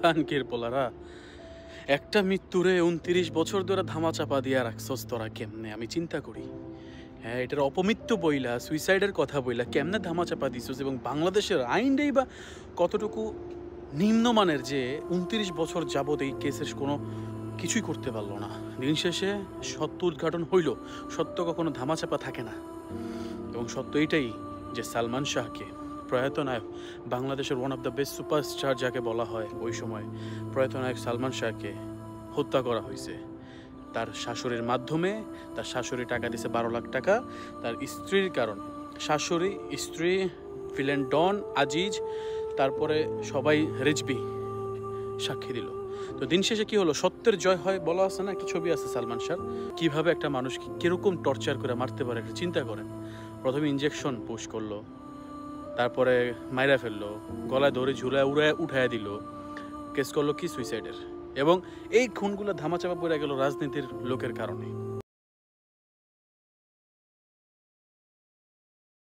খানকির পোলারা, একটা মৃত্যুরে ২৯ বছর ধরে ধামাচাপা দিয়া রাখছস তোরা কেমনে? আমি চিন্তা করি। হ্যাঁ, এটার অপমৃত্যু বইলা, সুইসাইডের কথা বইলা কেমনে ধামাচাপা দিছস? এবং বাংলাদেশের আইনটাই বা কতটুকু নিম্নমানের যে ২৯ বছর যাবৎ এই কেসের কোনো কিছুই করতে পারলো না। দিন শেষে সত্য উদ্ঘাটন হইল। সত্য কখনো ধামাচাপা থাকে না। এবং সত্য এইটাই যে সালমান শাহকে, প্রয়াত নায়ক, বাংলাদেশের one of the best superstar যাকে বলা হয় ওই সময়, প্রয়াত নায়ক সালমান শাহকে হত্যা করা হয়েছে তার শাশুড়ির মাধ্যমে। তার শাশুড়ি টাকা দিছে ১২ লাখ টাকা তার স্ত্রীর কারণে। শাশুড়ি, স্ত্রী, ভিলেন ডন, আজিজ, তারপরে সবাই রিজবি সাক্ষী দিল। তো দিন শেষে কি হলো? সত্যের জয় হয় বলা আছে না, একটা ছবি আছে সালমান শাহ, কিভাবে একটা মানুষকে কিরকম টর্চার করে মারতে পারে একটা চিন্তা করেন। প্রথমে ইঞ্জেকশন পুশ করলো, তারপরে মাইরা ফেললো, গলায় ধরে ঝুলায় উঠায় দিল, কেস করলো কি সুইসাইডের। এবং এই খুনগুলো ধামাচাপা পড়ে গেল রাজনীতির লোকের কারণে।